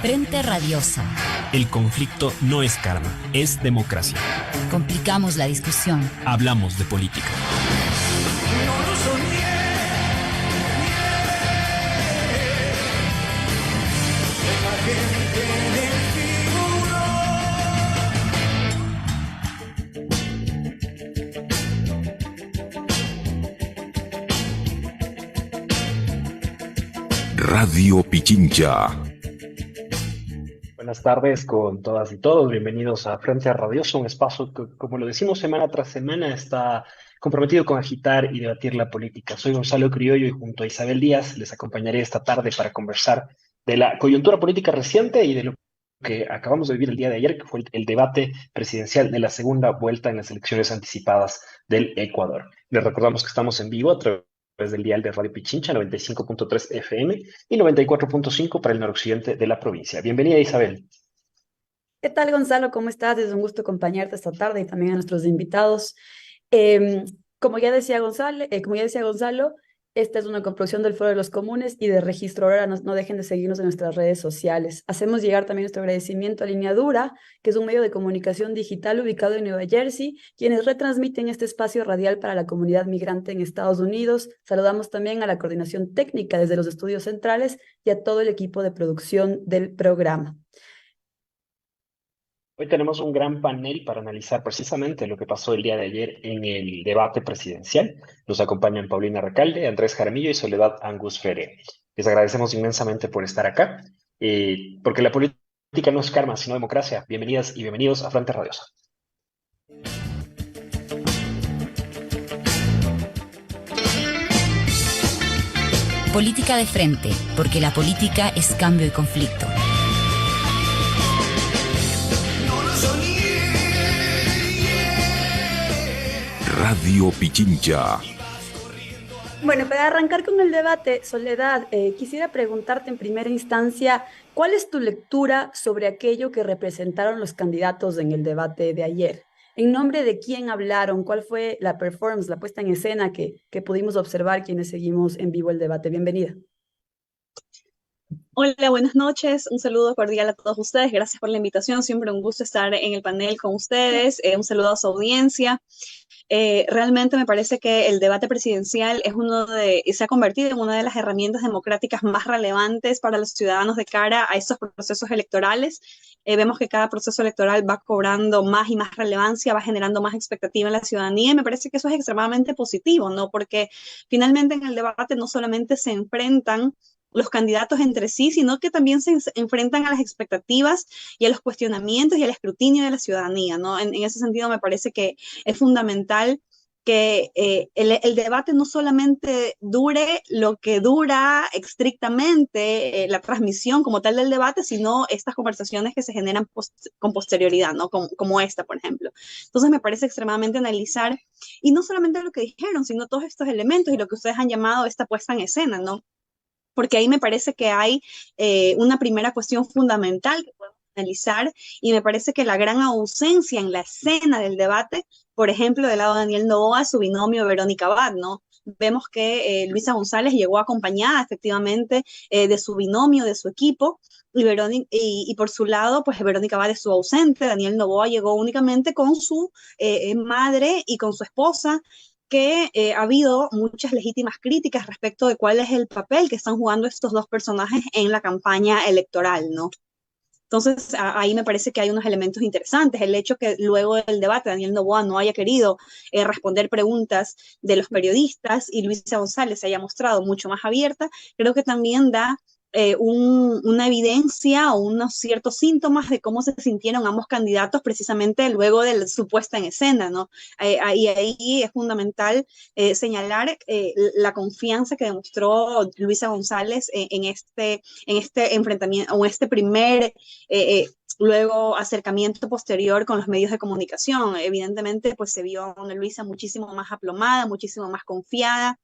Frente Radiosa. El conflicto no es karma, es democracia. Complicamos la discusión. Hablamos de política. No lo soñé. La gente en el figuró. Radio Pichincha. Buenas tardes con todas y todos. Bienvenidos a Frente Radioso, un espacio que, como lo decimos semana tras semana, está comprometido con agitar y debatir la política. Soy Gonzalo Criollo y junto a Isabel Díaz les acompañaré esta tarde para conversar de la coyuntura política reciente y de lo que acabamos de vivir el día de ayer, que fue el debate presidencial de la segunda vuelta en las elecciones anticipadas del Ecuador. Les recordamos que estamos en vivo a través del dial de Radio Pichincha, 95.3 FM y 94.5 para el noroccidente de la provincia. Bienvenida, Isabel. ¿Qué tal, Gonzalo? ¿Cómo estás? Es un gusto acompañarte esta tarde y también a nuestros invitados. Como ya decía Gonzalo, esta es una coproducción del Foro de los Comunes y de Registro Aurora. No dejen de seguirnos en nuestras redes sociales. Hacemos llegar también nuestro agradecimiento a Línea Dura, que es un medio de comunicación digital ubicado en Nueva Jersey, quienes retransmiten este espacio radial para la comunidad migrante en Estados Unidos. Saludamos también a la coordinación técnica desde los estudios centrales y a todo el equipo de producción del programa. Hoy tenemos un gran panel para analizar precisamente lo que pasó el día de ayer en el debate presidencial. Nos acompañan Paulina Recalde, Andrés Jaramillo y Soledad Angus Fere. Les agradecemos inmensamente por estar acá, porque la política no es karma, sino democracia. Bienvenidas y bienvenidos a Frente Radiosa. Política de frente, porque la política es cambio y conflicto. Radio Pichincha. Bueno, para arrancar con el debate, Soledad, quisiera preguntarte en primera instancia, ¿cuál es tu lectura sobre aquello que representaron los candidatos en el debate de ayer? ¿En nombre de quién hablaron? ¿Cuál fue la performance, la puesta en escena que pudimos observar quienes seguimos en vivo el debate? Bienvenida. Hola, buenas noches. Un saludo cordial a todos ustedes. Gracias por la invitación. Siempre un gusto estar en el panel con ustedes. Un saludo a su audiencia. Realmente me parece que el debate presidencial se ha convertido en una de las herramientas democráticas más relevantes para los ciudadanos de cara a estos procesos electorales. Vemos que cada proceso electoral va cobrando más y más relevancia, va generando más expectativa en la ciudadanía y me parece que eso es extremadamente positivo, ¿no? Porque finalmente en el debate no solamente se enfrentan los candidatos entre sí, sino que también se enfrentan a las expectativas y a los cuestionamientos y al escrutinio de la ciudadanía, ¿no? En ese sentido me parece que es fundamental que el debate no solamente dure lo que dura estrictamente la transmisión como tal del debate, sino estas conversaciones que se generan con posterioridad, ¿no? Como esta, por ejemplo. Entonces me parece extremadamente analizar, y no solamente lo que dijeron, sino todos estos elementos y lo que ustedes han llamado esta puesta en escena, ¿no? Porque ahí me parece que hay una primera cuestión fundamental que podemos analizar y me parece que la gran ausencia en la escena del debate, por ejemplo, del lado de Daniel Noboa, su binomio Verónica Abad, ¿no? Vemos que Luisa González llegó acompañada efectivamente de su binomio, de su equipo, y por su lado, pues Verónica Abad estuvo ausente, Daniel Noboa llegó únicamente con su madre y con su esposa, que ha habido muchas legítimas críticas respecto de cuál es el papel que están jugando estos dos personajes en la campaña electoral, ¿no? Entonces, ahí me parece que hay unos elementos interesantes. El hecho que luego del debate Daniel Noboa no haya querido responder preguntas de los periodistas y Luisa González se haya mostrado mucho más abierta, creo que también da una evidencia o unos ciertos síntomas de cómo se sintieron ambos candidatos precisamente luego de su puesta en escena, ¿no? Y ahí es fundamental señalar la confianza que demostró Luisa González en este enfrentamiento o este primer luego acercamiento posterior con los medios de comunicación. Evidentemente, pues se vio a una Luisa muchísimo más aplomada, muchísimo más confiada,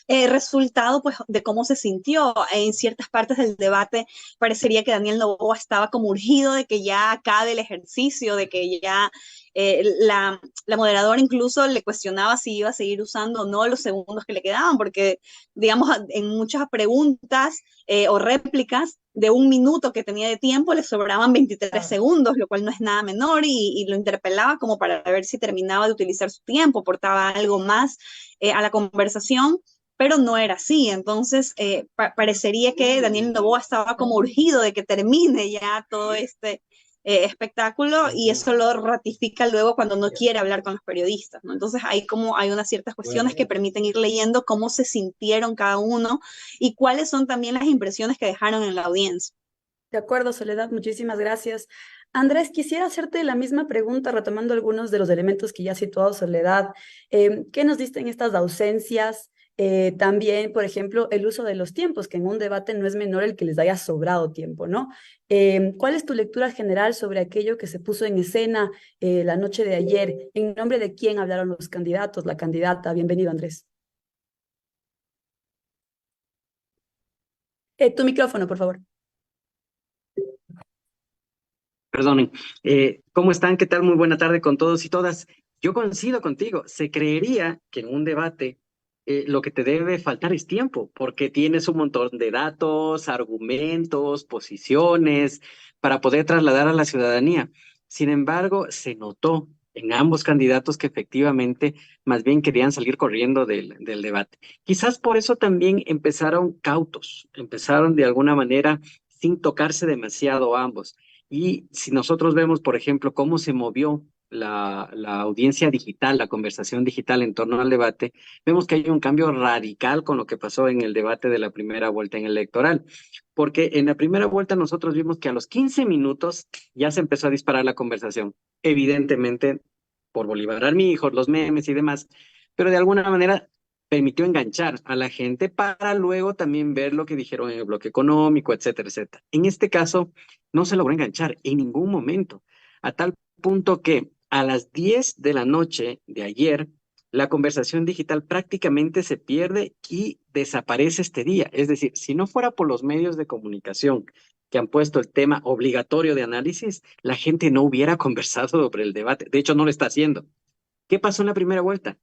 resultado pues de cómo se sintió. En ciertas partes del debate parecería que Daniel Noboa estaba como urgido de que ya acabe el ejercicio, de que ya la moderadora incluso le cuestionaba si iba a seguir usando o no los segundos que le quedaban, porque digamos en muchas preguntas o réplicas de 1 minuto que tenía de tiempo, le sobraban 23 segundos, lo cual no es nada menor, y lo interpelaba como para ver si terminaba de utilizar su tiempo, aportaba algo más a la conversación, pero no era así. Entonces, parecería que Daniel Noboa estaba como urgido de que termine ya todo este espectáculo, y eso lo ratifica luego cuando no quiere hablar con los periodistas, ¿no? Entonces hay unas ciertas cuestiones que permiten ir leyendo cómo se sintieron cada uno y cuáles son también las impresiones que dejaron en la audiencia. De acuerdo, Soledad, muchísimas gracias. Andrés, quisiera hacerte la misma pregunta, retomando algunos de los elementos que ya ha situado Soledad. ¿Qué nos diste en estas ausencias? También, por ejemplo, el uso de los tiempos, que en un debate no es menor el que les haya sobrado tiempo, ¿no? ¿Cuál es tu lectura general sobre aquello que se puso en escena la noche de ayer? ¿En nombre de quién hablaron los candidatos, la candidata? Bienvenido, Andrés. Tu micrófono, por favor. Perdonen. ¿Cómo están? ¿Qué tal? Muy buena tarde con todos y todas. Yo coincido contigo. Se creería que en un debate lo que te debe faltar es tiempo, porque tienes un montón de datos, argumentos, posiciones para poder trasladar a la ciudadanía. Sin embargo, se notó en ambos candidatos que efectivamente más bien querían salir corriendo del debate. Quizás por eso también empezaron cautos, empezaron de alguna manera sin tocarse demasiado ambos. Y si nosotros vemos, por ejemplo, cómo se movió la audiencia digital, la conversación digital en torno al debate, vemos que hay un cambio radical con lo que pasó en el debate de la primera vuelta en el electoral. Porque en la primera vuelta nosotros vimos que a los 15 minutos ya se empezó a disparar la conversación. Evidentemente, por Bolívar Armijo, los memes y demás, pero de alguna manera permitió enganchar a la gente para luego también ver lo que dijeron en el bloque económico, etcétera, etcétera. En este caso, no se logró enganchar en ningún momento, a tal punto que a las 10 de la noche de ayer, la conversación digital prácticamente se pierde y desaparece este día. Es decir, si no fuera por los medios de comunicación que han puesto el tema obligatorio de análisis, la gente no hubiera conversado sobre el debate. De hecho, no lo está haciendo. ¿Qué pasó en la primera vuelta?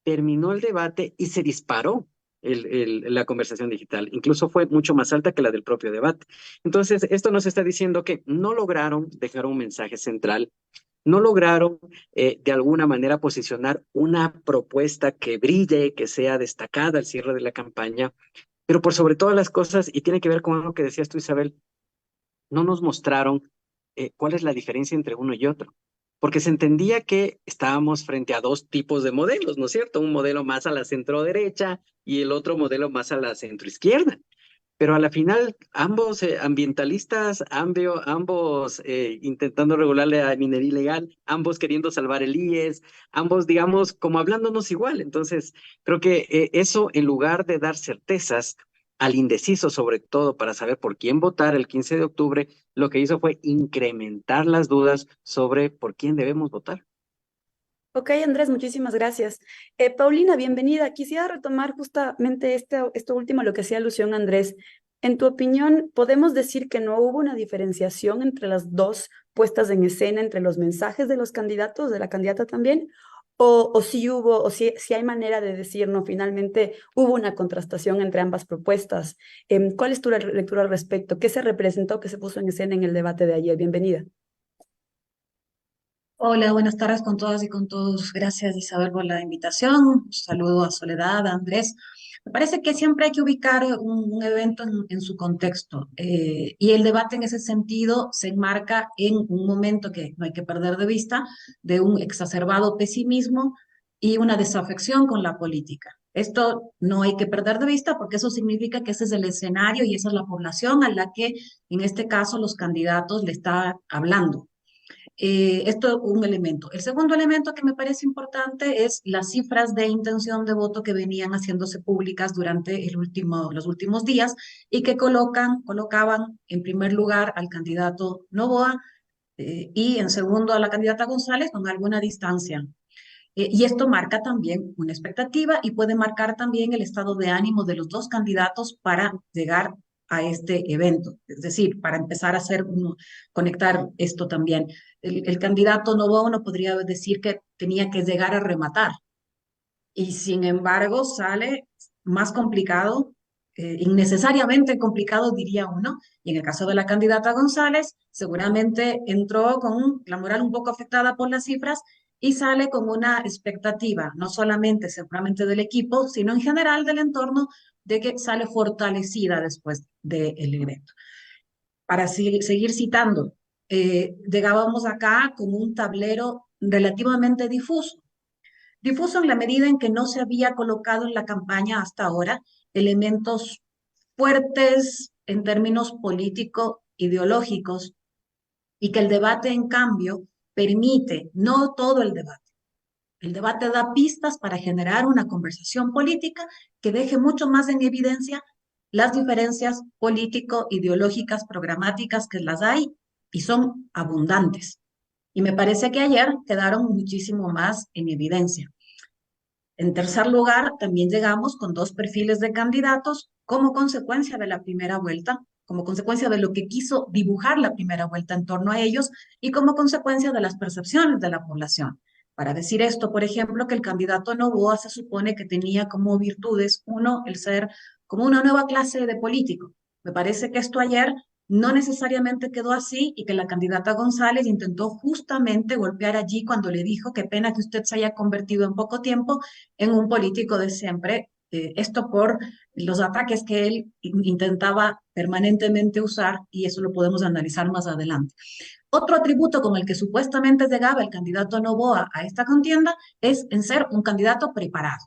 Terminó el debate y se disparó la conversación digital. Incluso fue mucho más alta que la del propio debate. Entonces, esto nos está diciendo que no lograron dejar un mensaje central, no lograron de alguna manera posicionar una propuesta que brille, que sea destacada al cierre de la campaña, pero por sobre todas las cosas, y tiene que ver con algo que decías tú, Isabel, no nos mostraron cuál es la diferencia entre uno y otro. Porque se entendía que estábamos frente a dos tipos de modelos, ¿no es cierto? Un modelo más a la centro derecha y el otro modelo más a la centro izquierda. Pero a la final, ambos ambientalistas, ambos intentando regular la minería ilegal, ambos queriendo salvar el IES, ambos, digamos, como hablándonos igual. Entonces, creo que eso, en lugar de dar certezas al indeciso, sobre todo para saber por quién votar el 15 de octubre, lo que hizo fue incrementar las dudas sobre por quién debemos votar. Ok, Andrés, muchísimas gracias. Paulina, bienvenida. Quisiera retomar justamente esto último, lo que hacía alusión Andrés. En tu opinión, ¿podemos decir que no hubo una diferenciación entre las dos puestas en escena, entre los mensajes de los candidatos, de la candidata también? ¿O si hubo, o si hay manera de decir, no, finalmente hubo una contrastación entre ambas propuestas? ¿Cuál es tu lectura al respecto? ¿Qué se representó, qué se puso en escena en el debate de ayer? Bienvenida. Hola, buenas tardes con todas y con todos. Gracias, Isabel, por la invitación. Un saludo a Soledad, a Andrés. Me parece que siempre hay que ubicar un evento en su contexto, y el debate en ese sentido se enmarca en un momento que no hay que perder de vista, de un exacerbado pesimismo y una desafección con la política. Esto no hay que perder de vista porque eso significa que ese es el escenario y esa es la población a la que en este caso los candidatos le están hablando. Esto es un elemento. El segundo elemento que me parece importante es las cifras de intención de voto que venían haciéndose públicas durante los últimos días y que colocaban en primer lugar al candidato Noboa y en segundo a la candidata González con alguna distancia. Y esto marca también una expectativa y puede marcar también el estado de ánimo de los dos candidatos para llegar a este evento. Es decir, para empezar a conectar esto también. El candidato Noboa no podría decir que tenía que llegar a rematar. Y sin embargo sale más complicado innecesariamente complicado, diría uno. Y en el caso de la candidata González, seguramente entró con la moral un poco afectada por las cifras y sale con una expectativa, no solamente seguramente del equipo, sino en general del entorno, de que sale fortalecida después del evento. Para seguir citando, llegábamos acá con un tablero relativamente difuso. Difuso en la medida en que no se había colocado en la campaña hasta ahora elementos fuertes en términos político-ideológicos y que el debate, en cambio, permite, no todo el debate. El debate da pistas para generar una conversación política que deje mucho más en evidencia las diferencias político-ideológicas, programáticas que las hay y son abundantes. Y me parece que ayer quedaron muchísimo más en evidencia. En tercer lugar, también llegamos con dos perfiles de candidatos como consecuencia de la primera vuelta, como consecuencia de lo que quiso dibujar la primera vuelta en torno a ellos y como consecuencia de las percepciones de la población. Para decir esto, por ejemplo, que el candidato Noboa se supone que tenía como virtudes, uno, el ser como una nueva clase de político. Me parece que esto ayer no necesariamente quedó así y que la candidata González intentó justamente golpear allí cuando le dijo qué pena que usted se haya convertido en poco tiempo en un político de siempre. Esto por los ataques que él intentaba permanentemente usar y eso lo podemos analizar más adelante. Otro atributo con el que supuestamente llegaba el candidato Noboa a esta contienda es en ser un candidato preparado.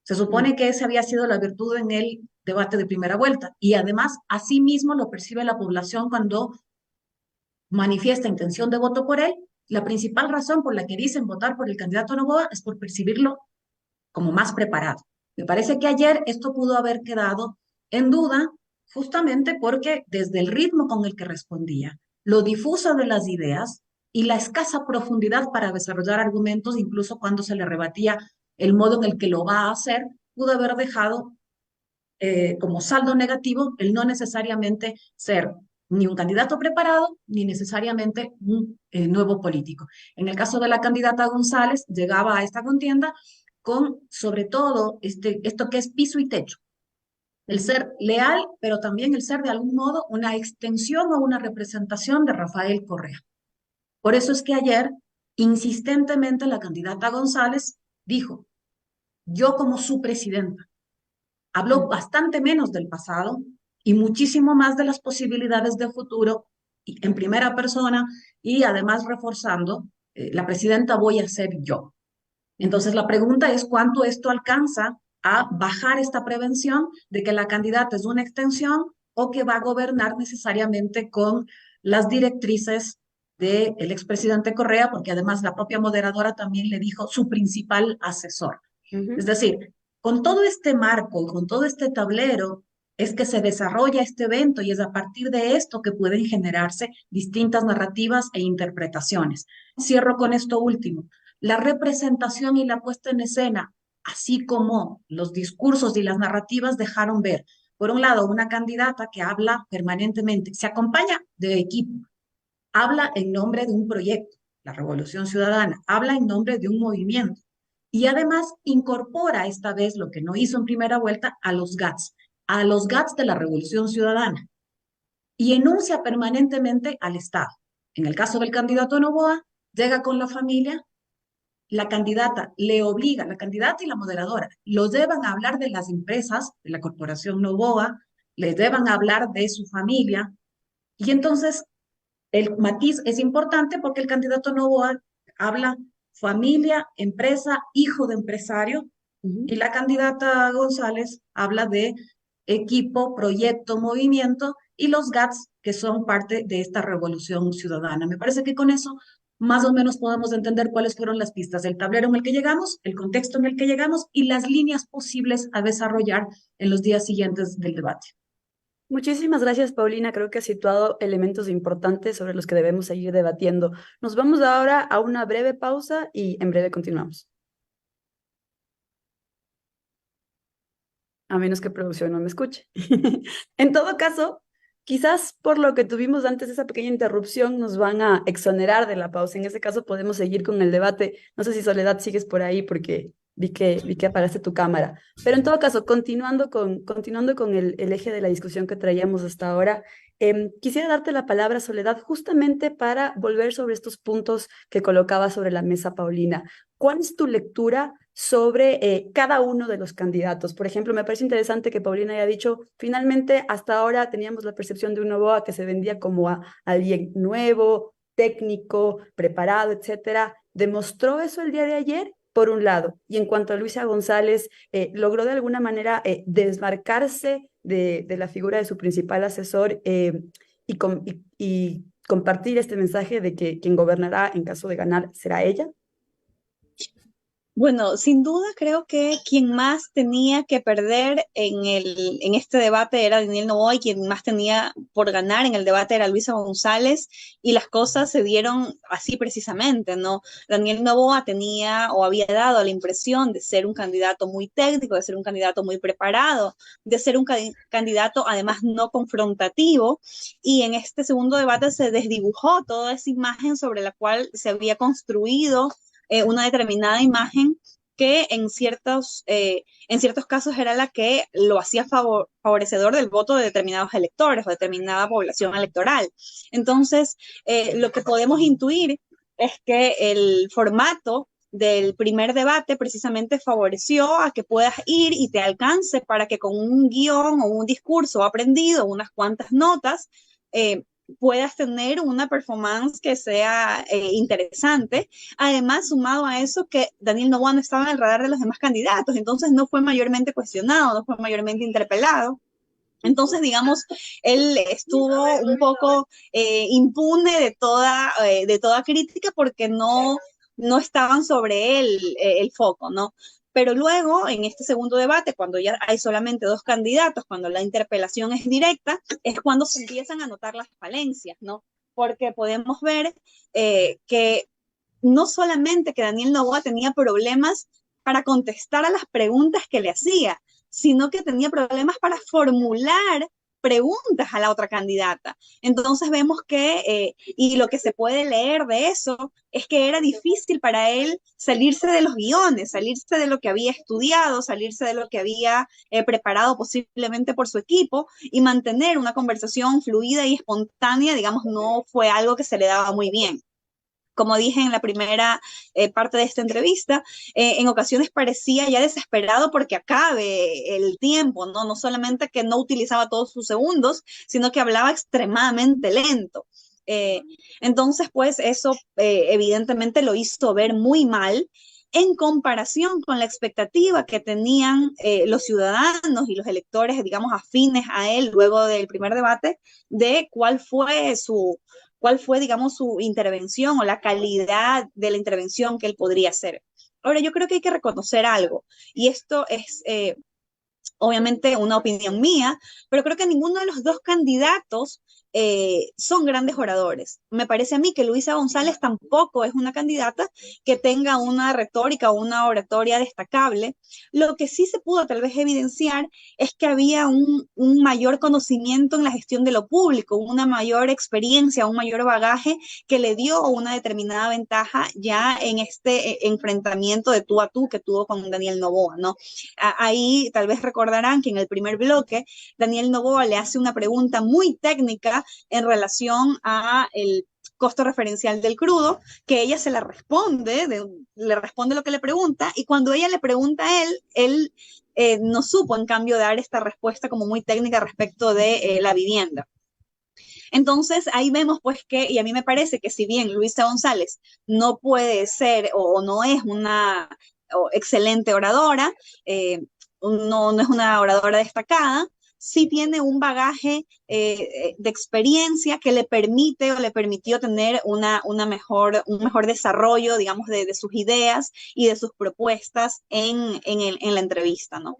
Se supone que esa había sido la virtud en el debate de primera vuelta y además así mismo lo percibe la población cuando manifiesta intención de voto por él. La principal razón por la que dicen votar por el candidato Noboa es por percibirlo como más preparado. Me parece que ayer esto pudo haber quedado en duda justamente porque desde el ritmo con el que respondía, lo difuso de las ideas y la escasa profundidad para desarrollar argumentos, incluso cuando se le rebatía el modo en el que lo va a hacer, pudo haber dejado como saldo negativo el no necesariamente ser ni un candidato preparado, ni necesariamente un nuevo político. En el caso de la candidata González, llegaba a esta contienda con, sobre todo, esto que es piso y techo. El ser leal, pero también el ser de algún modo una extensión o una representación de Rafael Correa. Por eso es que ayer, insistentemente, la candidata González dijo, yo como su presidenta, habló bastante menos del pasado y muchísimo más de las posibilidades de futuro en primera persona y además reforzando, la presidenta voy a ser yo. Entonces la pregunta es cuánto esto alcanza a bajar esta prevención de que la candidata es una extensión o que va a gobernar necesariamente con las directrices del expresidente Correa, porque además la propia moderadora también le dijo su principal asesor. Es decir, con todo este marco, con todo este tablero, es que se desarrolla este evento y es a partir de esto que pueden generarse distintas narrativas e interpretaciones. Cierro con esto último. La representación y la puesta en escena, así como los discursos y las narrativas dejaron ver, por un lado, una candidata que habla permanentemente, se acompaña de equipo, habla en nombre de un proyecto, la Revolución Ciudadana, habla en nombre de un movimiento y además incorpora esta vez lo que no hizo en primera vuelta a los GATS de la Revolución Ciudadana y enuncia permanentemente al Estado. En el caso del candidato Noboa, llega con la familia, la candidata le obliga, la candidata y la moderadora, los llevan a hablar de las empresas de la corporación Noboa, les llevan a hablar de su familia, y entonces el matiz es importante porque el candidato Noboa habla familia, empresa, hijo de empresario, y la candidata González habla de equipo, proyecto, movimiento, y los GATS que son parte de esta revolución ciudadana. Me parece que con eso más o menos podemos entender cuáles fueron las pistas, el tablero en el que llegamos, el contexto en el que llegamos y las líneas posibles a desarrollar en los días siguientes del debate. Muchísimas gracias, Paulina. Creo que has situado elementos importantes sobre los que debemos seguir debatiendo. Nos vamos ahora a una breve pausa y en breve continuamos. A menos que producción no me escuche. En todo caso, quizás por lo que tuvimos antes de esa pequeña interrupción nos van a exonerar de la pausa. En ese caso podemos seguir con el debate. No sé si Soledad sigues por ahí porque vi que apagaste tu cámara. Pero en todo caso, continuando con el eje de la discusión que traíamos hasta ahora, quisiera darte la palabra, Soledad, justamente para volver sobre estos puntos que colocaba sobre la mesa Paulina. ¿Cuál es tu lectura sobre cada uno de los candidatos? Por ejemplo, me parece interesante que Paulina haya dicho, finalmente, hasta ahora teníamos la percepción de un Noboa que se vendía como a alguien nuevo, técnico, preparado, etcétera. ¿Demostró eso el día de ayer? Por un lado, y en cuanto a Luisa González, logró de alguna manera desmarcarse de la figura de su principal asesor y compartir este mensaje de que quien gobernará en caso de ganar será ella. Bueno, sin duda creo que quien más tenía que perder en este debate era Daniel Noboa y quien más tenía por ganar en el debate era Luisa González y las cosas se dieron así precisamente, ¿no? Daniel Noboa tenía o había dado la impresión de ser un candidato muy técnico, de ser un candidato muy preparado, de ser un candidato además no confrontativo y en este segundo debate se desdibujó toda esa imagen sobre la cual se había construido una determinada imagen que en ciertos casos era la que lo hacía favorecedor del voto de determinados electores o determinada población electoral. Entonces, lo que podemos intuir es que el formato del primer debate precisamente favoreció a que puedas ir y te alcance para que con un guión o un discurso aprendido, unas cuantas notas, puedas tener una performance que sea interesante. Además, sumado a eso, que Daniel Noboa no estaba en el radar de los demás candidatos, entonces no fue mayormente cuestionado, no fue mayormente interpelado. Entonces, digamos, él estuvo un poco impune de toda crítica porque no estaban sobre él el foco, ¿no? Pero luego, en este segundo debate, cuando ya hay solamente dos candidatos, cuando la interpelación es directa, es cuando se empiezan a notar las falencias, ¿no? Porque podemos ver que no solamente que Daniel Noboa tenía problemas para contestar a las preguntas que le hacía, sino que tenía problemas para formular preguntas a la otra candidata. Entonces vemos que, y lo que se puede leer de eso, es que era difícil para él salirse de los guiones, salirse de lo que había estudiado, salirse de lo que había preparado posiblemente por su equipo y mantener una conversación fluida y espontánea, digamos, no fue algo que se le daba muy bien. Como dije en la primera parte de esta entrevista, en ocasiones parecía ya desesperado porque acabe el tiempo, ¿no? No solamente que no utilizaba todos sus segundos, sino que hablaba extremadamente lento. Entonces, pues eso evidentemente lo hizo ver muy mal en comparación con la expectativa que tenían los ciudadanos y los electores, digamos, afines a él luego del primer debate, de cuál fue, digamos, su intervención o la calidad de la intervención que él podría hacer. Ahora, yo creo que hay que reconocer algo, y esto es obviamente una opinión mía, pero creo que ninguno de los dos candidatos son grandes oradores. Me parece a mí que Luisa González tampoco es una candidata que tenga una retórica o una oratoria destacable. Lo que sí se pudo tal vez evidenciar es que había un mayor conocimiento en la gestión de lo público, una mayor experiencia, un mayor bagaje que le dio una determinada ventaja ya en este enfrentamiento de tú a tú que tuvo con Daniel Noboa, ¿no? Ahí tal vez recordarán que en el primer bloque Daniel Noboa le hace una pregunta muy técnica en relación a el costo referencial del crudo, que ella se la responde, le responde lo que le pregunta, y cuando ella le pregunta a él no supo, en cambio, dar esta respuesta como muy técnica respecto de la vivienda. Entonces, ahí vemos pues que, y a mí me parece que si bien Luisa González no puede ser o no es una excelente oradora, no es una oradora destacada, sí tiene un bagaje de experiencia que le permite o le permitió tener un mejor desarrollo, digamos, de sus ideas y de sus propuestas en la entrevista, ¿no?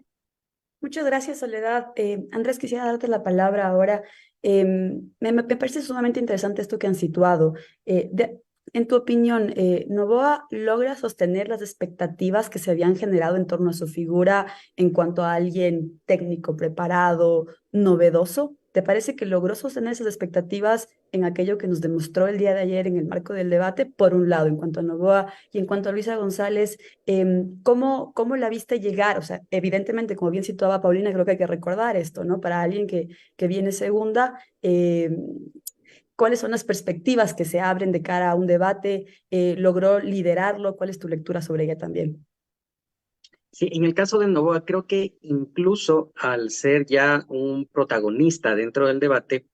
Muchas gracias, Soledad. Andrés, quisiera darte la palabra ahora. Me parece sumamente interesante esto que han situado. En tu opinión, ¿Noboa logra sostener las expectativas que se habían generado en torno a su figura en cuanto a alguien técnico, preparado, novedoso? ¿Te parece que logró sostener esas expectativas en aquello que nos demostró el día de ayer en el marco del debate? Por un lado, en cuanto a Noboa y en cuanto a Luisa González, ¿cómo la viste llegar? O sea, evidentemente, como bien situaba Paulina, creo que hay que recordar esto, ¿no? Para alguien que viene segunda, ¿cuáles son las perspectivas que se abren de cara a un debate? ¿Logró liderarlo? ¿Cuál es tu lectura sobre ella también? Sí, en el caso de Noboa, creo que incluso al ser ya un protagonista dentro del debate,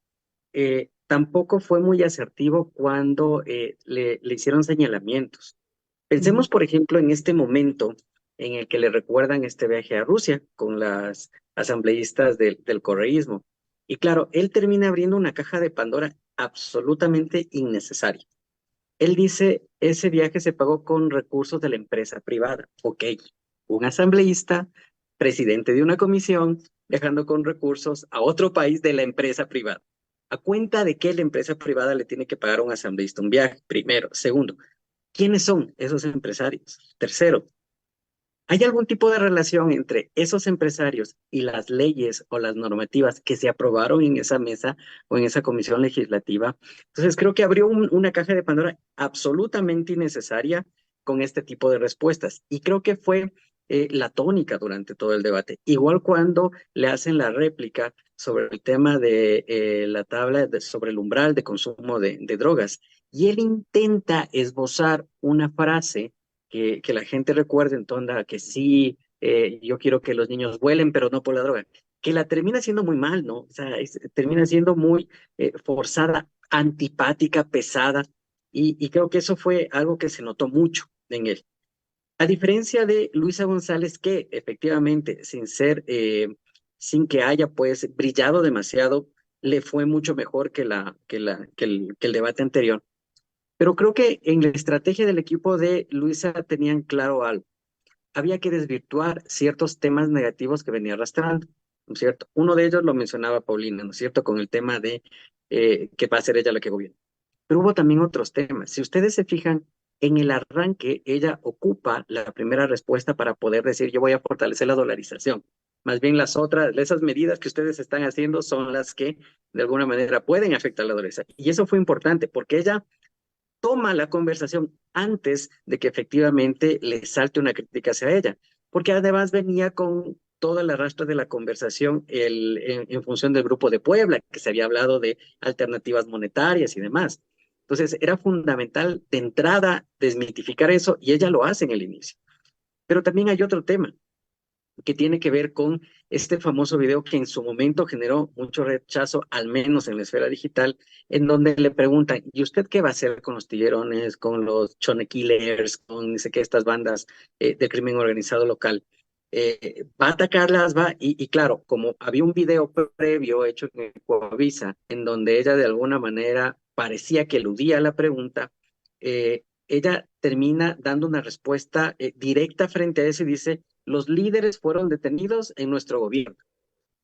tampoco fue muy asertivo cuando le hicieron señalamientos. Pensemos, por ejemplo, en este momento en el que le recuerdan este viaje a Rusia con las asambleístas del correísmo. Y claro, él termina abriendo una caja de Pandora absolutamente innecesaria. Él dice, ese viaje se pagó con recursos de la empresa privada. Ok, un asambleísta, presidente de una comisión, viajando con recursos a otro país de la empresa privada. ¿A cuenta de qué la empresa privada le tiene que pagar a un asambleísta un viaje? Primero. Segundo, ¿quiénes son esos empresarios? Tercero, ¿hay algún tipo de relación entre esos empresarios y las leyes o las normativas que se aprobaron en esa mesa o en esa comisión legislativa? Entonces creo que abrió una caja de Pandora absolutamente innecesaria con este tipo de respuestas. Y creo que fue la tónica durante todo el debate. Igual cuando le hacen la réplica sobre el tema de la tabla sobre el umbral de consumo de drogas. Y él intenta esbozar una frase que la gente recuerde en Tonda que sí, yo quiero que los niños vuelen, pero no por la droga, que la termina siendo muy mal, ¿no? O sea, termina siendo muy forzada, antipática, pesada, y creo que eso fue algo que se notó mucho en él. A diferencia de Luisa González, que efectivamente, sin que haya pues brillado demasiado, le fue mucho mejor que el debate anterior. Pero creo que en la estrategia del equipo de Luisa tenían claro algo. Había que desvirtuar ciertos temas negativos que venía arrastrando, ¿no es cierto? Uno de ellos lo mencionaba Paulina, ¿no es cierto? Con el tema de que va a ser ella la que gobierna. Pero hubo también otros temas. Si ustedes se fijan, en el arranque ella ocupa la primera respuesta para poder decir yo voy a fortalecer la dolarización. Más bien esas medidas que ustedes están haciendo son las que de alguna manera pueden afectar la dolarización. Y eso fue importante porque ella toma la conversación antes de que efectivamente le salte una crítica hacia ella, porque además venía con toda la arrastre de la conversación en función del Grupo de Puebla, que se había hablado de alternativas monetarias y demás. Entonces, era fundamental de entrada desmitificar eso y ella lo hace en el inicio. Pero también hay otro tema que tiene que ver con este famoso video que en su momento generó mucho rechazo, al menos en la esfera digital, en donde le preguntan, ¿y usted qué va a hacer con los tiguerones, con los Chone Killers, con no sé qué, estas bandas de crimen organizado local? ¿Va a atacarlas? Y claro, como había un video previo hecho en Coavisa, en donde ella de alguna manera parecía que eludía la pregunta, ella termina dando una respuesta directa frente a eso y dice, los líderes fueron detenidos en nuestro gobierno.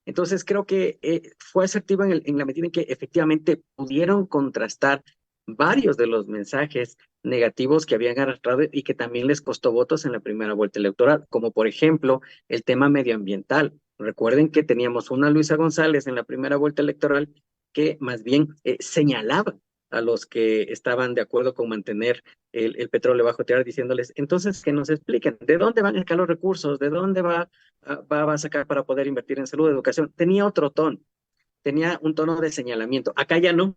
Entonces creo que fue asertiva en la medida en que efectivamente pudieron contrastar varios de los mensajes negativos que habían arrastrado y que también les costó votos en la primera vuelta electoral, como por ejemplo el tema medioambiental. Recuerden que teníamos una Luisa González en la primera vuelta electoral que más bien señalaba a los que estaban de acuerdo con mantener el petróleo bajo tierra, diciéndoles, entonces que nos expliquen de dónde van a sacar los recursos, de dónde va a sacar para poder invertir en salud, educación. Tenía otro tono, tenía un tono de señalamiento. Acá ya no.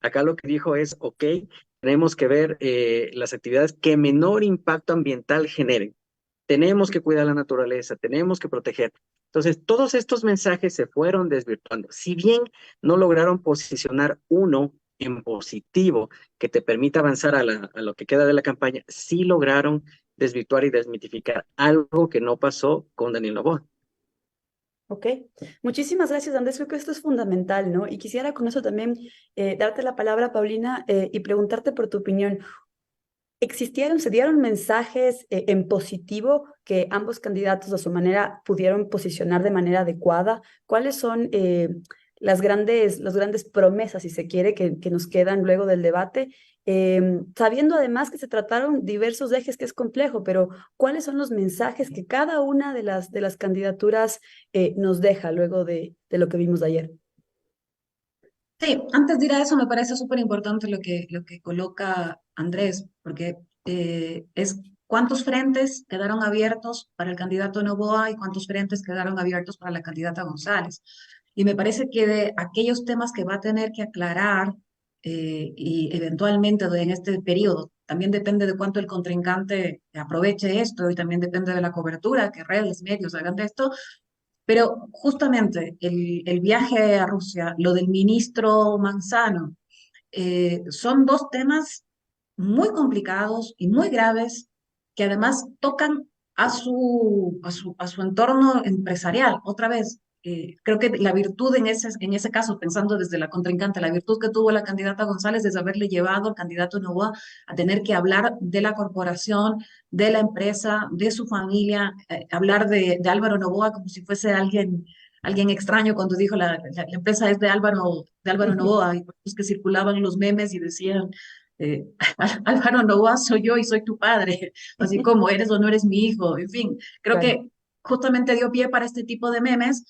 Acá lo que dijo es, ok, tenemos que ver las actividades que menor impacto ambiental generen. Tenemos que cuidar la naturaleza, tenemos que proteger. Entonces, todos estos mensajes se fueron desvirtuando. Si bien no lograron posicionar uno en positivo que te permita avanzar a lo que queda de la campaña, sí lograron desvirtuar y desmitificar algo que no pasó con Daniel Noboa. Ok, muchísimas gracias, Andrés. Creo que esto es fundamental, ¿no? Y quisiera con eso también darte la palabra, Paulina, y preguntarte por tu opinión. Se dieron mensajes en positivo que ambos candidatos a su manera pudieron posicionar de manera adecuada? ¿Cuáles son las grandes promesas, si se quiere, que nos quedan luego del debate? Sabiendo además que se trataron diversos ejes, que es complejo, pero ¿cuáles son los mensajes que cada una de las candidaturas nos deja luego de lo que vimos ayer? Sí, antes de ir a eso me parece súper importante lo que coloca Andrés, porque es cuántos frentes quedaron abiertos para el candidato Noboa y cuántos frentes quedaron abiertos para la candidata González. Y me parece que de aquellos temas que va a tener que aclarar y eventualmente en este periodo, también depende de cuánto el contrincante aproveche esto y también depende de la cobertura que redes, medios hagan de esto, pero justamente el viaje a Rusia, lo del ministro Manzano, son dos temas muy complicados y muy graves que además tocan a su entorno empresarial. Otra vez, creo que la virtud en ese caso, pensando desde la contrincante, la virtud que tuvo la candidata González es haberle llevado al candidato Novoa a tener que hablar de la corporación, de la empresa, de su familia, hablar de Álvaro Novoa como si fuese alguien extraño cuando dijo la empresa es de Álvaro Novoa, y por eso es que circulaban los memes y decían, eh, Álvaro Novoa soy yo y soy tu padre, así como eres o no eres mi hijo, en fin, creo Claro. que justamente dio pie para este tipo de memes,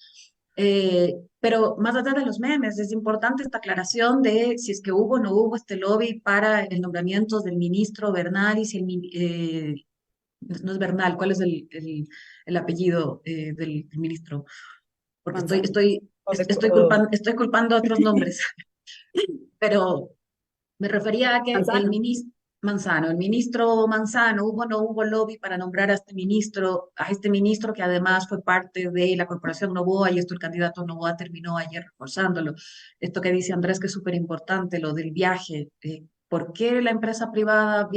pero más allá de los memes, es importante esta aclaración de si es que hubo o no hubo este lobby para el nombramiento del ministro Bernal y si no es Bernal, ¿cuál es el apellido del ministro? Porque Manzano. estoy culpando a otros nombres, pero me refería a que Manzano. El ministro Manzano, hubo o no hubo lobby para nombrar a este ministro que además fue parte de la corporación Novoa y esto el candidato Novoa terminó ayer reforzándolo. Esto que dice Andrés que es súper importante, lo del viaje. ¿Por qué la empresa privada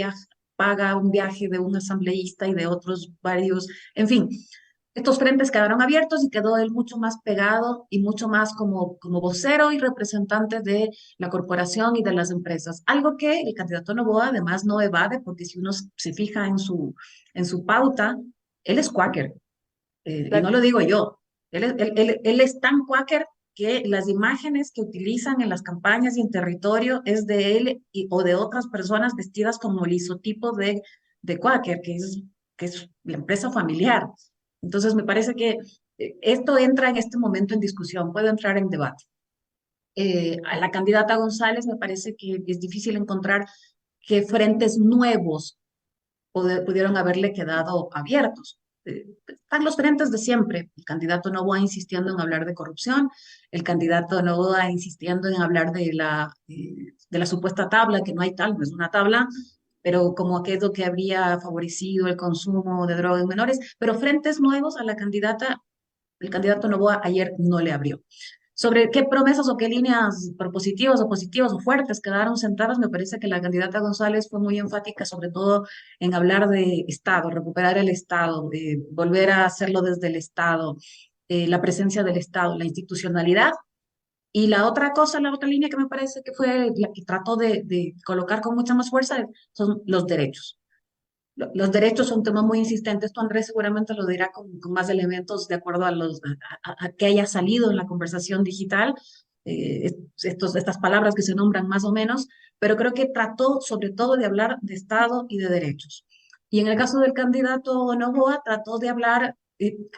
paga un viaje de un asambleísta y de otros varios? En fin, estos frentes quedaron abiertos y quedó él mucho más pegado y mucho más como vocero y representante de la corporación y de las empresas. Algo que el candidato Noboa además no evade, porque si uno se fija en su pauta, él es cuáquer, y no Claro. lo digo yo. Él es tan cuáquer que las imágenes que utilizan en las campañas y en territorio es de él o de otras personas vestidas como el isotipo de cuáquer, que es la empresa familiar. Entonces, me parece que esto entra en este momento en discusión, puede entrar en debate. A la candidata González me parece que es difícil encontrar qué frentes nuevos pudieron haberle quedado abiertos. Están los frentes de siempre. El candidato Noboa insistiendo en hablar de corrupción, el candidato Noboa insistiendo en hablar de la supuesta tabla, que no hay tal, no es una tabla, pero como aquello que habría favorecido el consumo de drogas en menores, pero frentes nuevos a la candidata, el candidato Noboa ayer no le abrió. Sobre qué promesas o qué líneas propositivas o positivas o fuertes quedaron sentadas, me parece que la candidata González fue muy enfática, sobre todo en hablar de Estado, recuperar el Estado, volver a hacerlo desde el Estado, la presencia del Estado, la institucionalidad. Y la otra cosa, la otra línea que me parece que fue la que trató de colocar con mucha más fuerza son los derechos. Los derechos son un tema muy insistente. Esto Andrés seguramente lo dirá con más elementos de acuerdo a que haya salido en la conversación digital, estas palabras que se nombran más o menos, pero creo que trató sobre todo de hablar de Estado y de derechos. Y en el caso del candidato Noboa, trató de hablar,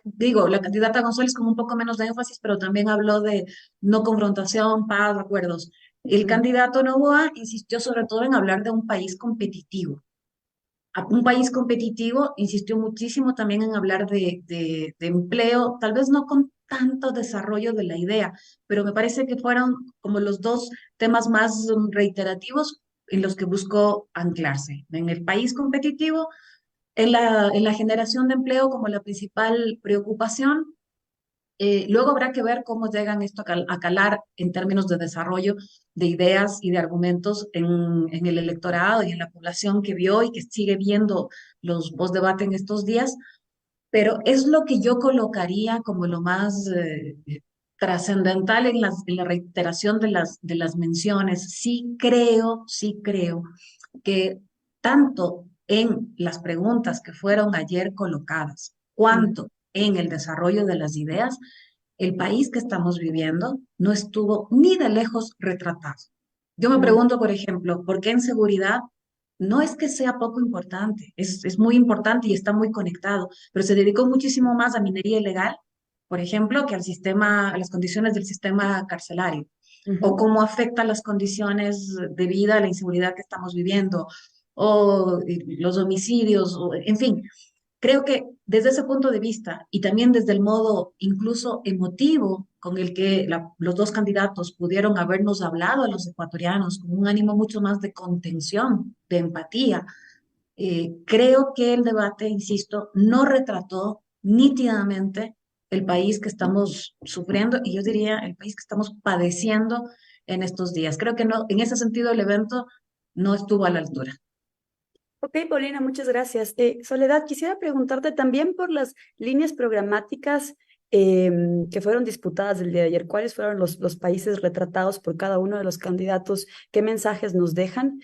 digo, la candidata González con un poco menos de énfasis, pero también habló de no confrontación, paz, acuerdos. El candidato Noboa insistió sobre todo en hablar de un país competitivo. Un país competitivo, insistió muchísimo también en hablar de empleo, tal vez no con tanto desarrollo de la idea, pero me parece que fueron como los dos temas más reiterativos en los que buscó anclarse. En el país competitivo, en la generación de empleo como la principal preocupación. Luego habrá que ver cómo llegan esto a calar en términos de desarrollo de ideas y de argumentos en el electorado y en la población que vio y que sigue viendo los post-debate en estos días, pero es lo que yo colocaría como lo más trascendental en la reiteración de las menciones. Sí creo que tanto en las preguntas que fueron ayer colocadas, cuanto en el desarrollo de las ideas, el país que estamos viviendo no estuvo ni de lejos retratado. Yo me pregunto, por ejemplo, ¿por qué en seguridad no es que sea poco importante? Es muy importante y está muy conectado, pero se dedicó muchísimo más a minería ilegal, por ejemplo, que al sistema, a las condiciones del sistema carcelario. o cómo afecta las condiciones de vida, la inseguridad que estamos viviendo, o los homicidios, o, en fin. Creo que desde ese punto de vista y también desde el modo incluso emotivo con el que los dos candidatos pudieron habernos hablado a los ecuatorianos con un ánimo mucho más de contención, de empatía, creo que el debate, insisto, no retrató nítidamente el país que estamos sufriendo y yo diría el país que estamos padeciendo en estos días. Creo que no, en ese sentido el evento no estuvo a la altura. Ok, Paulina, muchas gracias. Soledad, quisiera preguntarte también por las líneas programáticas que fueron disputadas el día de ayer. ¿Cuáles fueron los países retratados por cada uno de los candidatos? ¿Qué mensajes nos dejan?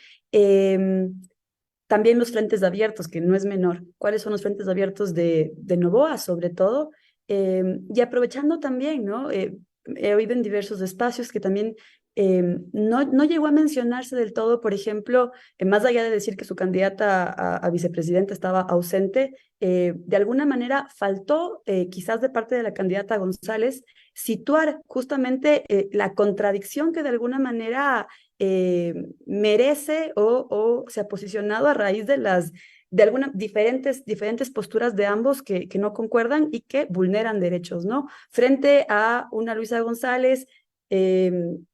También los frentes abiertos, que no es menor. ¿Cuáles son los frentes abiertos de Noboa, sobre todo? Y aprovechando también, ¿no? He oído en diversos espacios que también no llegó a mencionarse del todo, por ejemplo, más allá de decir que su candidata a vicepresidenta estaba ausente, de alguna manera faltó, quizás de parte de la candidata González, situar justamente la contradicción que de alguna manera merece o se ha posicionado a raíz de algunas diferentes posturas de ambos que no concuerdan y que vulneran derechos, ¿no? Frente a una Luisa González,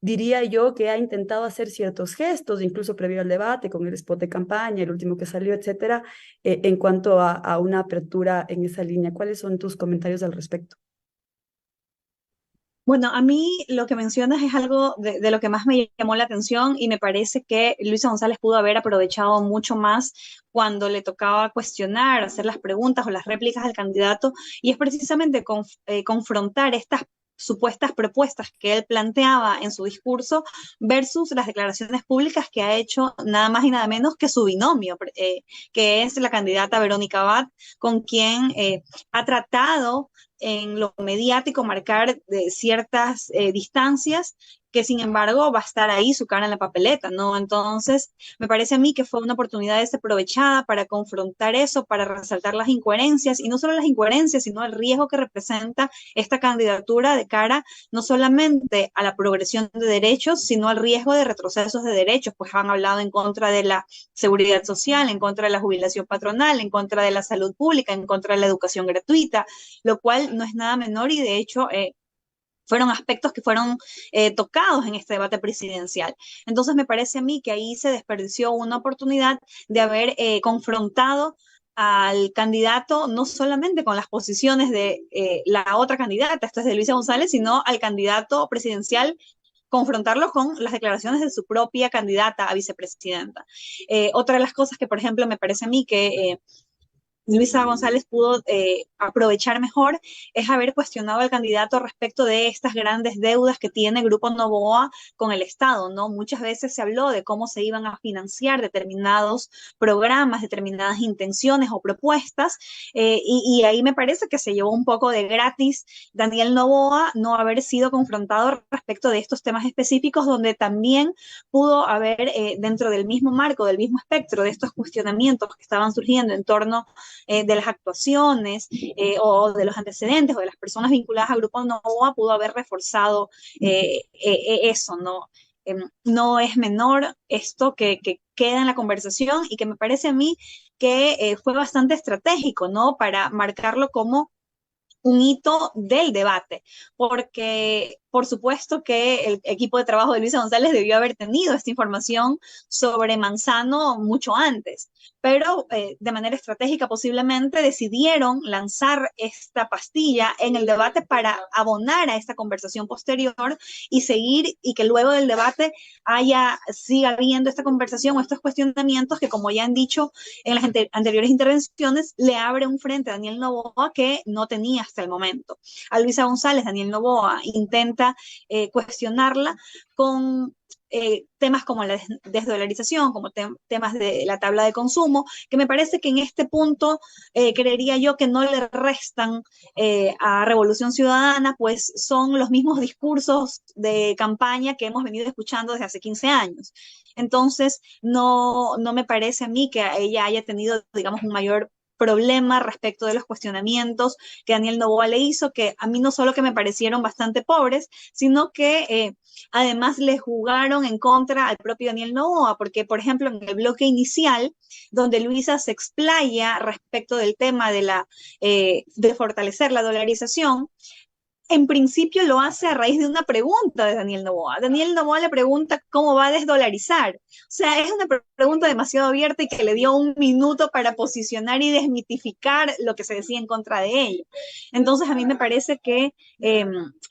diría yo que ha intentado hacer ciertos gestos, incluso previo al debate, con el spot de campaña, el último que salió, etcétera, en cuanto a una apertura en esa línea. ¿Cuáles son tus comentarios al respecto? Bueno, a mí lo que mencionas es algo de lo que más me llamó la atención y me parece que Luisa González pudo haber aprovechado mucho más cuando le tocaba cuestionar, hacer las preguntas o las réplicas al candidato, y es precisamente confrontar estas supuestas propuestas que él planteaba en su discurso versus las declaraciones públicas que ha hecho nada más y nada menos que su binomio, que es la candidata Verónica Abad, con quien ha tratado en lo mediático marcar ciertas distancias que sin embargo va a estar ahí su cara en la papeleta, ¿no? Entonces, me parece a mí que fue una oportunidad desaprovechada para confrontar eso, para resaltar las incoherencias, y no solo las incoherencias, sino el riesgo que representa esta candidatura de cara no solamente a la progresión de derechos, sino al riesgo de retrocesos de derechos, pues han hablado en contra de la seguridad social, en contra de la jubilación patronal, en contra de la salud pública, en contra de la educación gratuita, lo cual no es nada menor y de hecho fueron aspectos que fueron tocados en este debate presidencial. Entonces me parece a mí que ahí se desperdició una oportunidad de haber confrontado al candidato no solamente con las posiciones de la otra candidata, esta es de Luisa González, sino al candidato presidencial, confrontarlo con las declaraciones de su propia candidata a vicepresidenta. Otra de las cosas que, por ejemplo, me parece a mí que Luisa González pudo aprovechar mejor es haber cuestionado al candidato respecto de estas grandes deudas que tiene el Grupo Noboa con el Estado, ¿no? Muchas veces se habló de cómo se iban a financiar determinados programas, determinadas intenciones o propuestas, y ahí me parece que se llevó un poco de gratis Daniel Noboa no haber sido confrontado respecto de estos temas específicos, donde también pudo haber, dentro del mismo marco, del mismo espectro de estos cuestionamientos que estaban surgiendo en torno de las actuaciones o de los antecedentes o de las personas vinculadas al Grupo Noboa, pudo haber reforzado eso, ¿no? No es menor esto que queda en la conversación y que me parece a mí que fue bastante estratégico, ¿no? Para marcarlo como un hito del debate, porque por supuesto que el equipo de trabajo de Luisa González debió haber tenido esta información sobre Manzano mucho antes, pero de manera estratégica posiblemente decidieron lanzar esta pastilla en el debate para abonar a esta conversación posterior y seguir, y que luego del debate siga habiendo esta conversación o estos cuestionamientos que, como ya han dicho en las anteriores intervenciones, le abre un frente a Daniel Noboa que no tenía hasta el momento. A Luisa González, Daniel Noboa intenta cuestionarla con temas como la desdolarización, como temas de la tabla de consumo, que me parece que en este punto creería yo que no le restan a Revolución Ciudadana, pues son los mismos discursos de campaña que hemos venido escuchando desde hace 15 años. Entonces, no me parece a mí que ella haya tenido, digamos, un mayor problema respecto de los cuestionamientos que Daniel Noboa le hizo, que a mí no solo que me parecieron bastante pobres, sino que además le jugaron en contra al propio Daniel Noboa, porque, por ejemplo, en el bloque inicial, donde Luisa se explaya respecto del tema de fortalecer la dolarización, en principio lo hace a raíz de una pregunta de Daniel Noboa. Daniel Noboa le pregunta cómo va a desdolarizar. O sea, es una pregunta demasiado abierta y que le dio un minuto para posicionar y desmitificar lo que se decía en contra de ella. Entonces, a mí me parece que,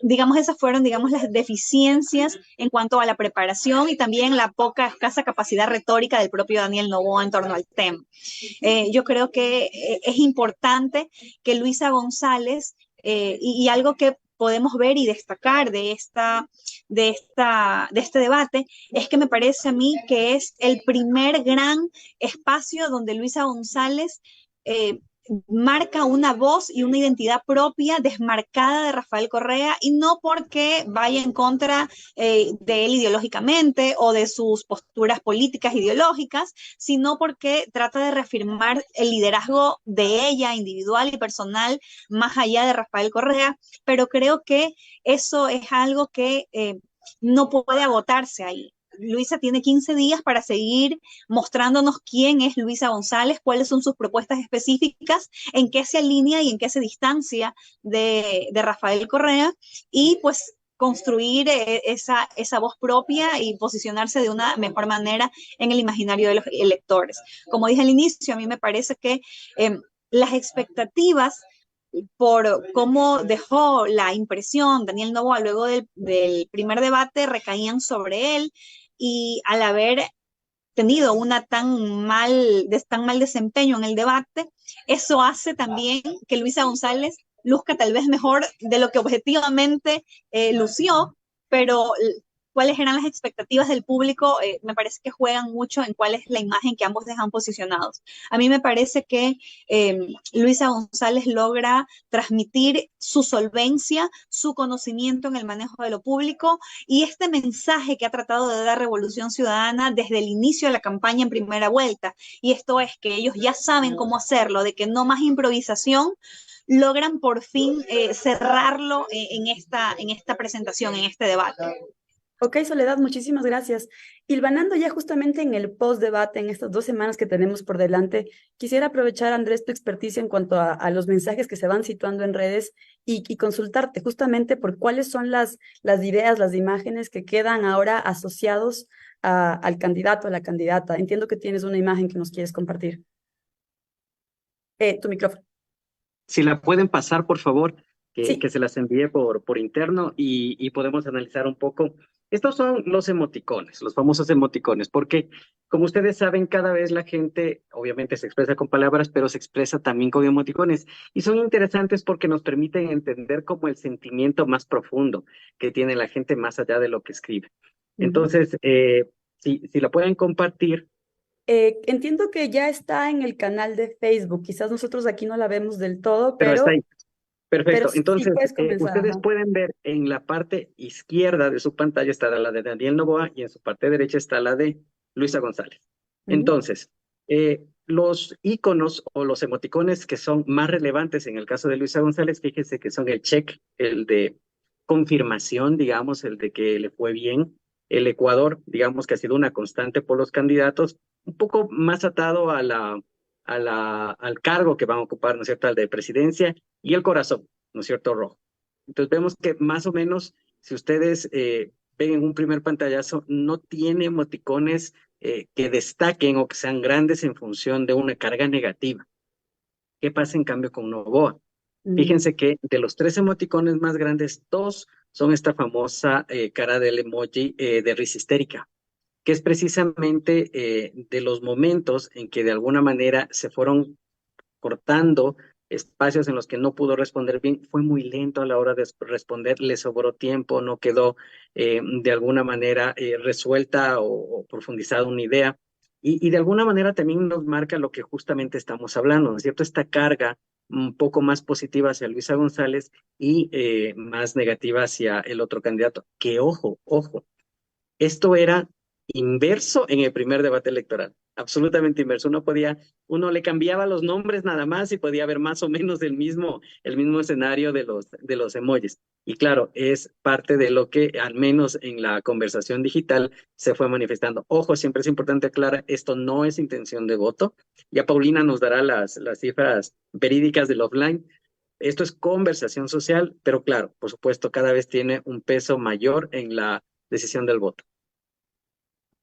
digamos, esas fueron, digamos, las deficiencias en cuanto a la preparación y también la poca, escasa capacidad retórica del propio Daniel Noboa en torno al tema. Yo creo que es importante que Luisa González, y algo que podemos ver y destacar de este debate es que me parece a mí que es el primer gran espacio donde Luisa González marca una voz y una identidad propia desmarcada de Rafael Correa, y no porque vaya en contra de él ideológicamente o de sus posturas políticas ideológicas, sino porque trata de reafirmar el liderazgo de ella individual y personal más allá de Rafael Correa, pero creo que eso es algo que no puede agotarse ahí. Luisa tiene 15 días para seguir mostrándonos quién es Luisa González, cuáles son sus propuestas específicas, en qué se alinea y en qué se distancia de Rafael Correa, y pues construir esa voz propia y posicionarse de una mejor manera en el imaginario de los electores. Como dije al inicio, a mí me parece que las expectativas por cómo dejó la impresión Daniel Noboa luego del primer debate recaían sobre él, y al haber tenido tan mal desempeño en el debate, eso hace también que Luisa González luzca tal vez mejor de lo que objetivamente lució, pero cuáles eran las expectativas del público, me parece que juegan mucho en cuál es la imagen que ambos dejan posicionados. A mí me parece que Luisa González logra transmitir su solvencia, su conocimiento en el manejo de lo público, y este mensaje que ha tratado de dar Revolución Ciudadana desde el inicio de la campaña en primera vuelta, y esto es que ellos ya saben cómo hacerlo, de que no más improvisación, logran por fin cerrarlo en esta presentación, en este debate. Ok, Soledad, muchísimas gracias. Hilvanando ya justamente en el post-debate, en estas 2 semanas que tenemos por delante, quisiera aprovechar, Andrés, tu experticia en cuanto a los mensajes que se van situando en redes y consultarte justamente por cuáles son las ideas, las imágenes que quedan ahora asociados al candidato, a la candidata. Entiendo que tienes una imagen que nos quieres compartir. Tu micrófono. Si la pueden pasar, por favor, Sí. que se las envíe por interno y podemos analizar un poco. Estos son los emoticones, los famosos emoticones, porque como ustedes saben, cada vez la gente obviamente se expresa con palabras, pero se expresa también con emoticones. Y son interesantes porque nos permiten entender como el sentimiento más profundo que tiene la gente más allá de lo que escribe. Entonces, si la pueden compartir. Entiendo que ya está en el canal de Facebook. Quizás nosotros aquí no la vemos del todo, Pero está ahí. Perfecto. sí Entonces, puedes comenzar. ustedes Ajá. pueden ver en la parte izquierda de su pantalla está la de Daniel Noboa y en su parte derecha está la de Luisa González. Entonces, los iconos o los emoticones que son más relevantes en el caso de Luisa González, fíjense que son el check, el de confirmación, digamos, el de que le fue bien. El Ecuador, digamos que ha sido una constante por los candidatos, un poco más atado al cargo que van a ocupar, ¿no es cierto?, al de presidencia, y el corazón, ¿no es cierto?, rojo. Entonces vemos que más o menos, si ustedes ven en un primer pantallazo, no tiene emoticones que destaquen o que sean grandes en función de una carga negativa. ¿Qué pasa en cambio con Noboa? Fíjense que de los 3 emoticones más grandes, 2 son esta famosa cara del emoji de risa histérica, que es precisamente de los momentos en que de alguna manera se fueron cortando espacios en los que no pudo responder bien, fue muy lento a la hora de responder, le sobró tiempo, no quedó de alguna manera resuelta o profundizada una idea, y de alguna manera también nos marca lo que justamente estamos hablando, ¿no es cierto? Esta carga un poco más positiva hacia Luisa González y más negativa hacia el otro candidato, que ojo, esto era inverso en el primer debate electoral, absolutamente inverso. Uno le cambiaba los nombres nada más y podía ver más o menos el mismo escenario de los emojis. Y claro, es parte de lo que al menos en la conversación digital se fue manifestando. Ojo, siempre es importante aclarar, esto no es intención de voto. Ya Paulina nos dará las cifras verídicas del offline. Esto es conversación social, pero claro, por supuesto, cada vez tiene un peso mayor en la decisión del voto.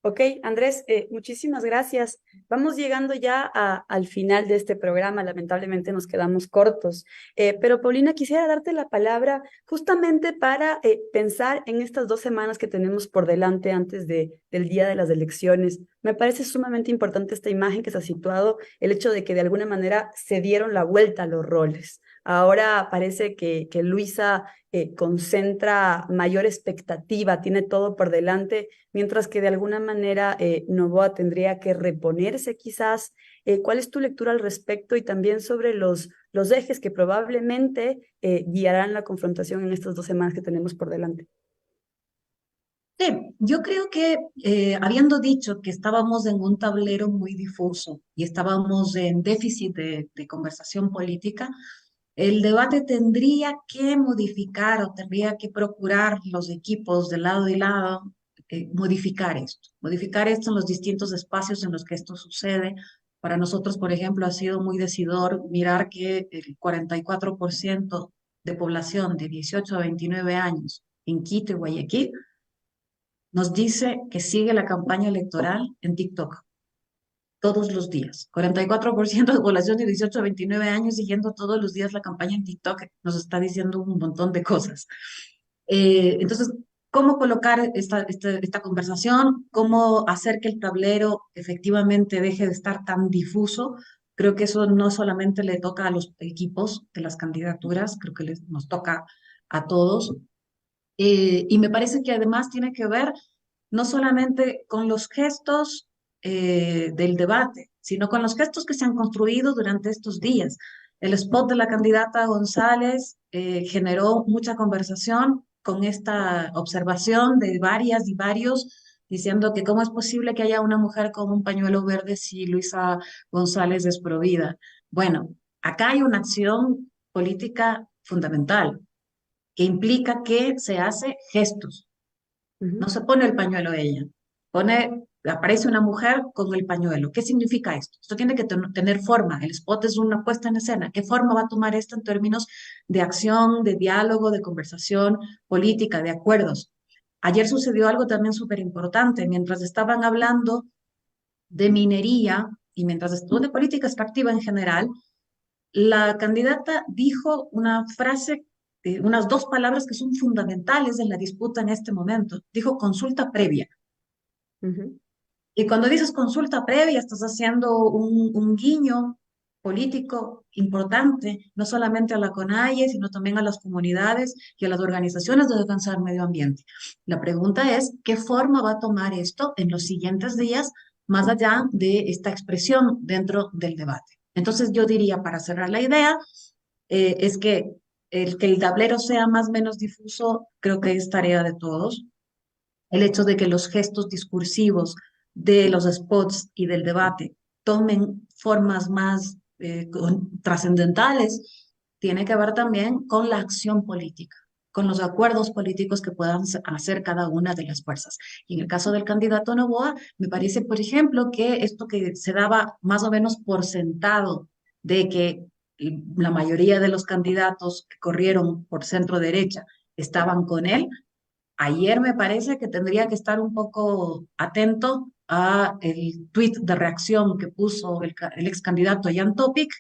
Ok, Andrés, muchísimas gracias. Vamos llegando ya al final de este programa. Lamentablemente nos quedamos cortos. Pero Paulina, quisiera darte la palabra justamente para pensar en estas 2 semanas que tenemos por delante antes del día de las elecciones. Me parece sumamente importante esta imagen que se ha situado, el hecho de que de alguna manera se dieron la vuelta a los roles. Ahora parece que Luisa concentra mayor expectativa, tiene todo por delante, mientras que de alguna manera Noboa tendría que reponerse quizás. ¿Cuál es tu lectura al respecto y también sobre los ejes que probablemente guiarán la confrontación en estas 2 semanas que tenemos por delante? Sí, yo creo que habiendo dicho que estábamos en un tablero muy difuso y estábamos en déficit de conversación política, el debate tendría que modificar o tendría que procurar los equipos de lado y lado, modificar esto en los distintos espacios en los que esto sucede. Para nosotros, por ejemplo, ha sido muy decidor mirar que el 44% de población de 18 a 29 años en Quito y Guayaquil nos dice que sigue la campaña electoral en TikTok todos los días. 44% de población de 18 a 29 años siguiendo todos los días la campaña en TikTok nos está diciendo un montón de cosas. Entonces, ¿cómo colocar esta conversación? ¿Cómo hacer que el tablero efectivamente deje de estar tan difuso? Creo que eso no solamente le toca a los equipos de las candidaturas, creo que nos toca a todos. Y me parece que además tiene que ver no solamente con los gestos del debate, sino con los gestos que se han construido durante estos días. El spot de la candidata González generó mucha conversación con esta observación de varias y varios diciendo que cómo es posible que haya una mujer con un pañuelo verde si Luisa González es provida. Bueno, acá hay una acción política fundamental que implica que se hace gestos. No se pone el pañuelo ella, aparece una mujer con el pañuelo. ¿Qué significa esto? Esto tiene que tener forma. El spot es una puesta en escena. ¿Qué forma va a tomar esto en términos de acción, de diálogo, de conversación política, de acuerdos? Ayer sucedió algo también súper importante. Mientras estaban hablando de minería y mientras estuvo de política extractiva en general, la candidata dijo una frase, unas 2 palabras que son fundamentales en la disputa en este momento. Dijo consulta previa. Y cuando dices consulta previa, estás haciendo un guiño político importante, no solamente a la CONAIE, sino también a las comunidades y a las organizaciones de defensa del medio ambiente. La pregunta es, ¿qué forma va a tomar esto en los siguientes días, más allá de esta expresión dentro del debate? Entonces yo diría, para cerrar la idea, es que el tablero sea más o menos difuso, creo que es tarea de todos. El hecho de que los gestos discursivos de los spots y del debate tomen formas más trascendentales, tiene que ver también con la acción política, con los acuerdos políticos que puedan hacer cada una de las fuerzas. Y en el caso del candidato Noboa, me parece, por ejemplo, que esto que se daba más o menos por sentado de que la mayoría de los candidatos que corrieron por centro derecha estaban con él. Ayer me parece que tendría que estar un poco atento a el tuit de reacción que puso el ex candidato Jan Topic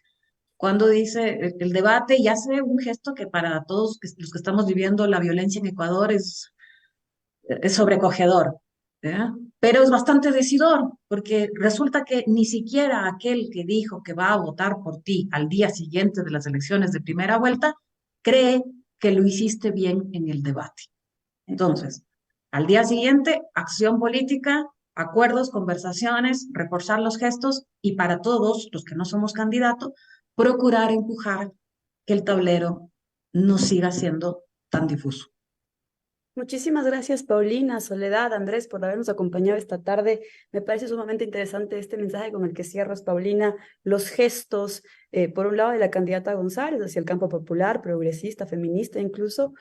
cuando dice el debate y hace un gesto que para todos los que estamos viviendo la violencia en Ecuador es sobrecogedor, ¿eh? Pero es bastante decidor, porque resulta que ni siquiera aquel que dijo que va a votar por ti al día siguiente de las elecciones de primera vuelta cree que lo hiciste bien en el debate. Entonces, al día siguiente, acción política, acuerdos, conversaciones, reforzar los gestos y para todos los que no somos candidatos, procurar empujar que el tablero no siga siendo tan difuso. Muchísimas gracias, Paulina, Soledad, Andrés, por habernos acompañado esta tarde. Me parece sumamente interesante este mensaje con el que cierras, Paulina, los gestos, por un lado, de la candidata González hacia el campo popular, progresista, feminista incluso,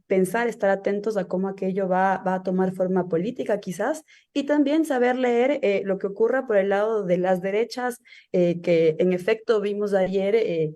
pensar, estar atentos a cómo aquello va a tomar forma política quizás, y también saber leer lo que ocurra por el lado de las derechas, que en efecto vimos ayer.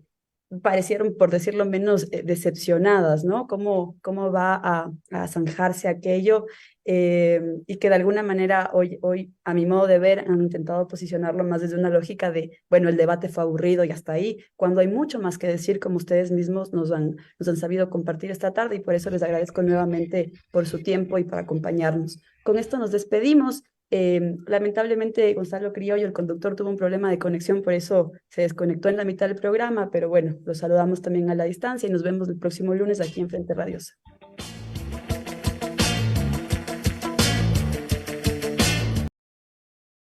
Parecieron, por decirlo menos, decepcionadas, ¿no? ¿Cómo va a zanjarse aquello? Y que de alguna manera hoy, a mi modo de ver, han intentado posicionarlo más desde una lógica de, bueno, el debate fue aburrido y hasta ahí, cuando hay mucho más que decir, como ustedes mismos nos han sabido compartir esta tarde, y por eso les agradezco nuevamente por su tiempo y por acompañarnos. Con esto nos despedimos. Lamentablemente Gonzalo Criollo, el conductor, tuvo un problema de conexión, por eso se desconectó en la mitad del programa, pero bueno, los saludamos también a la distancia y nos vemos el próximo lunes aquí en Frente Radiosa.